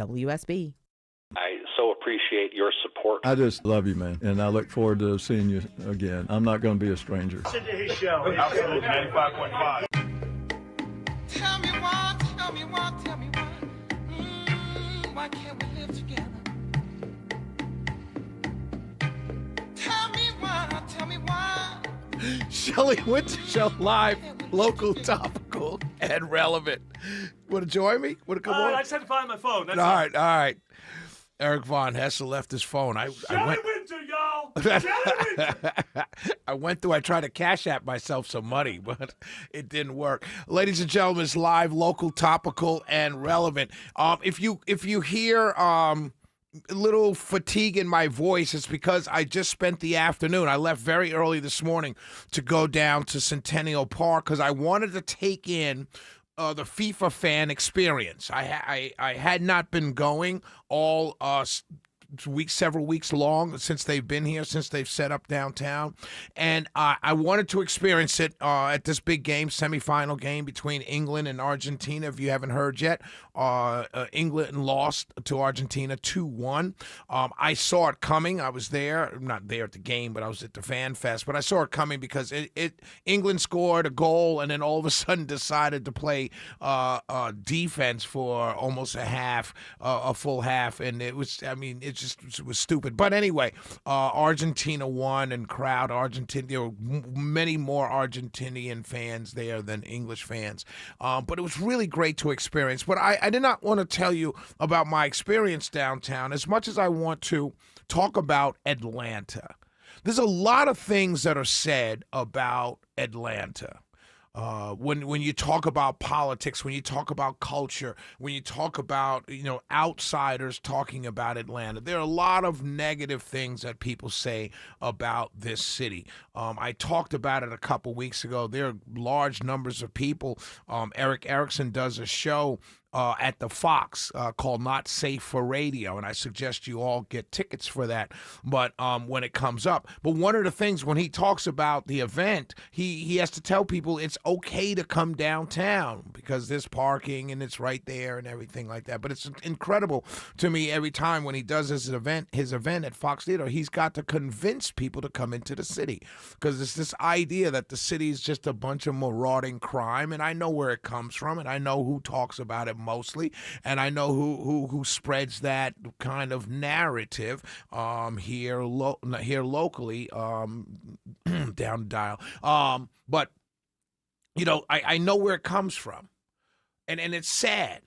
WSB. I so appreciate your support. I just love you, man, and I look forward to seeing you again. I'm not going to be a stranger. Listen to his show. Absolutely, 95.5. Tell me why, tell me why, tell me why. Why can't we live together? Tell me why. Shelley Winter Show live, local, topical, and relevant. Want to join me? Want to come on? I just had to find my phone. That's all right. Eric Von Hessel left his phone. I went. Winter, y'all. Shelley Winter. I tried to cash app myself some money, but it didn't work. Ladies and gentlemen, it's live, local, topical, and relevant. If you hear a little fatigue in my voice, it's because I just spent the afternoon. I left very early this morning to go down to Centennial Park because I wanted to take in the FIFA fan experience. I had not been going all several weeks long since they've been here, since they've set up downtown. And I wanted to experience it at this big game, semifinal game between England and Argentina. If you haven't heard yet, England lost to Argentina 2-1. I saw it coming. I was there, not there at the game, but I was at the Fan Fest. But I saw it coming because England scored a goal and then all of a sudden decided to play defense for almost a full half. And it was, it was stupid. But anyway, Argentina won and crowd Argentina. There were many more Argentinian fans there than English fans. But it was really great to experience. But I did not want to tell you about my experience downtown as much as I want to talk about Atlanta. There's a lot of things that are said about Atlanta. When you talk about politics, when you talk about culture, when you talk about outsiders talking about Atlanta, there are a lot of negative things that people say about this city. I talked about it a couple weeks ago. There are large numbers of people. Eric Erickson does a show at the Fox called Not Safe for Radio, and I suggest you all get tickets for that. But when it comes up, but one of the things when he talks about the event, he has to tell people it's okay to come downtown because there's parking and it's right there and everything like that. But it's incredible to me every time when he does his event at Fox Theater, he's got to convince people to come into the city because it's this idea that the city is just a bunch of marauding crime, and I know where it comes from, and I know who talks about it mostly, and I know who spreads that kind of narrative here locally down the dial. But I know where it comes from, and it's sad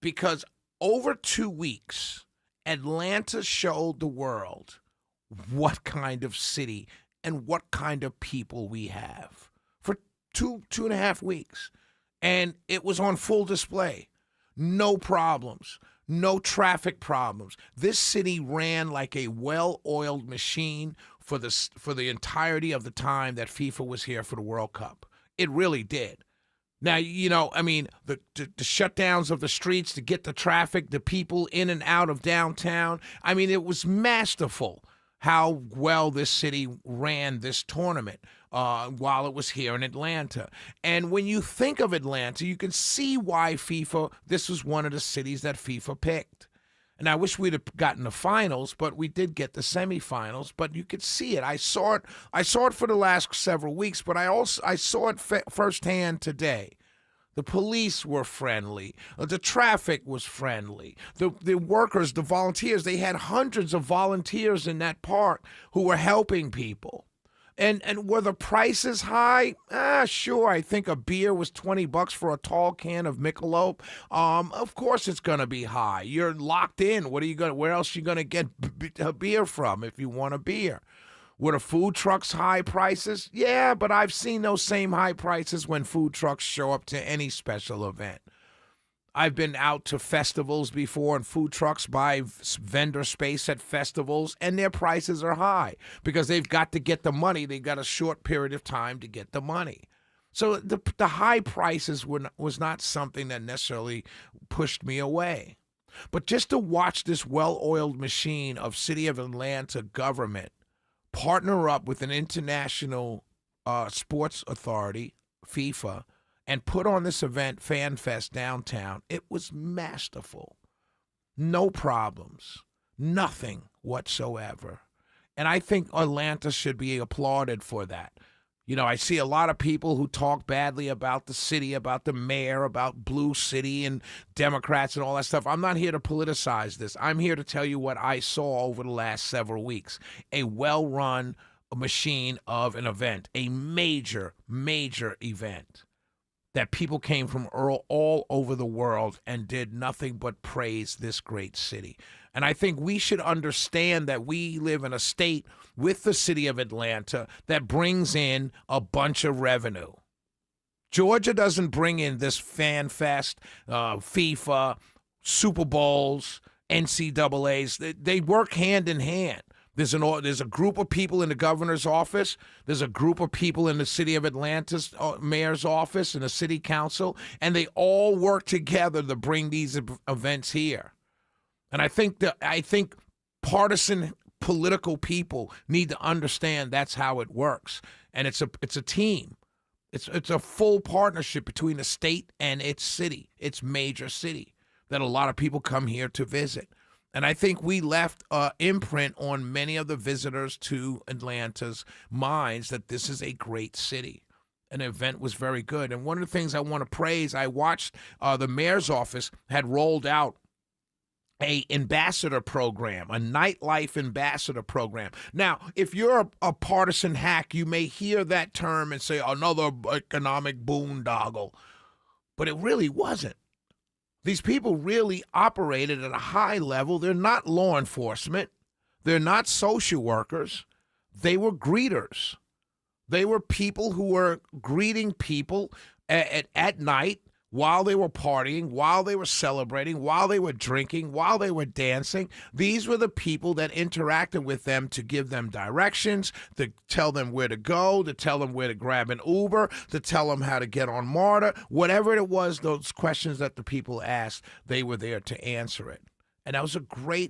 because over 2 weeks, Atlanta showed the world what kind of city and what kind of people we have for two and a half weeks, and it was on full display. No problems, no traffic problems. This city ran like a well-oiled machine for the entirety of the time that FIFA was here for the World Cup. It really did. Now, the shutdowns of the streets to get the traffic, the people in and out of downtown, it was masterful how well this city ran this tournament while it was here in Atlanta. And when you think of Atlanta, you can see why this was one of the cities that FIFA picked. And I wish we'd have gotten the finals, but we did get the semifinals. But you could see it. I saw it for the last several weeks, but I saw it firsthand today. The police were friendly. The traffic was friendly. The workers, the volunteers, they had hundreds of volunteers in that park who were helping people. And were the prices high? Sure. I think a beer was $20 for a tall can of Michelob. Of course it's going to be high. You're locked in. Where else are you going to get a beer from if you want a beer? Were the food trucks high prices? Yeah, but I've seen those same high prices when food trucks show up to any special event. I've been out to festivals before, and food trucks buy vendor space at festivals, and their prices are high because they've got to get the money. They've got a short period of time to get the money. So the high prices was not something that necessarily pushed me away. But just to watch this well-oiled machine of City of Atlanta government partner up with an international sports authority, FIFA, and put on this event, Fan Fest, downtown. It was masterful. No problems. Nothing whatsoever. And I think Atlanta should be applauded for that. You know, I see a lot of people who talk badly about the city, about the mayor, about Blue City and Democrats and all that stuff. I'm not here to politicize this. I'm here to tell you what I saw over the last several weeks. A well-run machine of an event, a major, major event that people came from all over the world and did nothing but praise this great city. And I think we should understand that we live in a state with the city of Atlanta that brings in a bunch of revenue. Georgia doesn't bring in this Fan Fest, FIFA, Super Bowls, NCAAs. They work hand in hand. There's a group of people in the governor's office. There's a group of people in the city of Atlanta's mayor's office and the city council, and they all work together to bring these events here. And I think partisan political people need to understand that's how it works. And it's a team. It's a full partnership between the state and its city, its major city, that a lot of people come here to visit. And I think we left an imprint on many of the visitors to Atlanta's minds that this is a great city. An event was very good. And one of the things I want to praise, I watched the mayor's office had rolled out a ambassador program, a nightlife ambassador program. Now, if you're a partisan hack, you may hear that term and say another economic boondoggle, but it really wasn't. These people really operated at a high level. They're not law enforcement. They're not social workers. They were greeters. They were people who were greeting people at night while they were partying, while they were celebrating, while they were drinking, while they were dancing. These were the people that interacted with them to give them directions, to tell them where to go, to tell them where to grab an Uber, to tell them how to get on MARTA. Whatever it was, those questions that the people asked, they were there to answer it. And that was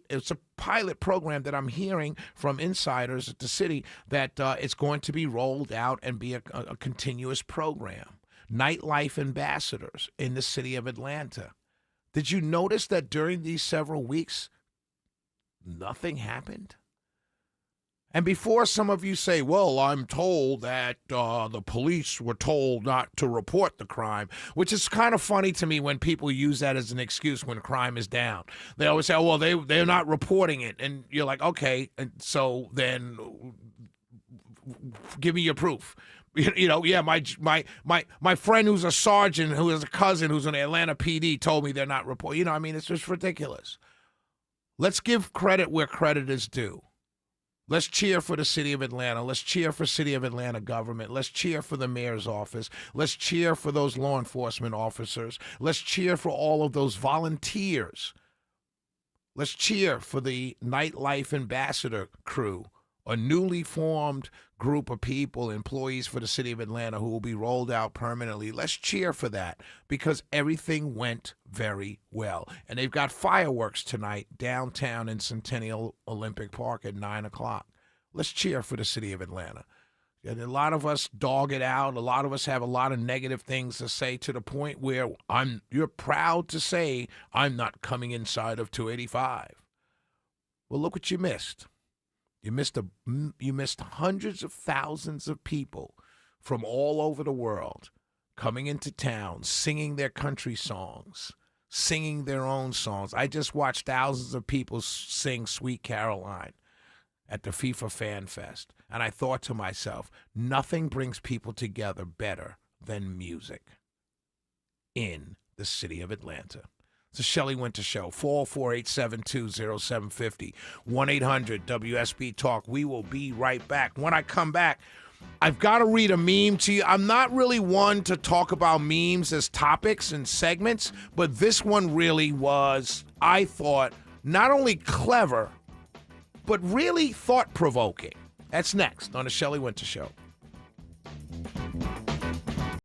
it's a pilot program that I'm hearing from insiders at the city that it's going to be rolled out and be a continuous program. Nightlife ambassadors in the city of Atlanta. Did you notice that during these several weeks, nothing happened? And before some of you say, well, I'm told that the police were told not to report the crime, which is kind of funny to me when people use that as an excuse when crime is down. They always say, oh, well, they're not reporting it. And you're like, okay, and so then give me your proof. You know, yeah, my friend who's a sergeant, who is a cousin who's in the Atlanta PD told me they're not reporting. You know, I mean, it's just ridiculous. Let's give credit where credit is due. Let's cheer for the city of Atlanta. Let's cheer for city of Atlanta government. Let's cheer for the mayor's office. Let's cheer for those law enforcement officers. Let's cheer for all of those volunteers. Let's cheer for the nightlife ambassador crew, a newly formed group of people, employees for the city of Atlanta who will be rolled out permanently. Let's cheer for that because everything went very well. And they've got fireworks tonight downtown in Centennial Olympic Park at 9 o'clock. Let's cheer for the city of Atlanta. And a lot of us dog it out. A lot of us have a lot of negative things to say to the point where you're proud to say, I'm not coming inside of 285. Well, look what you missed. You missed hundreds of thousands of people from all over the world coming into town, singing their country songs, singing their own songs. I just watched thousands of people sing Sweet Caroline at the FIFA Fanfest, and I thought to myself, nothing brings people together better than music in the city of Atlanta. It's the Shelley Winter Show, 448-720-0750, 1-800-WSB Talk. We will be right back. When I come back, I've got to read a meme to you. I'm not really one to talk about memes as topics and segments, but this one really was, I thought, not only clever, but really thought-provoking. That's next on the Shelley Winter Show.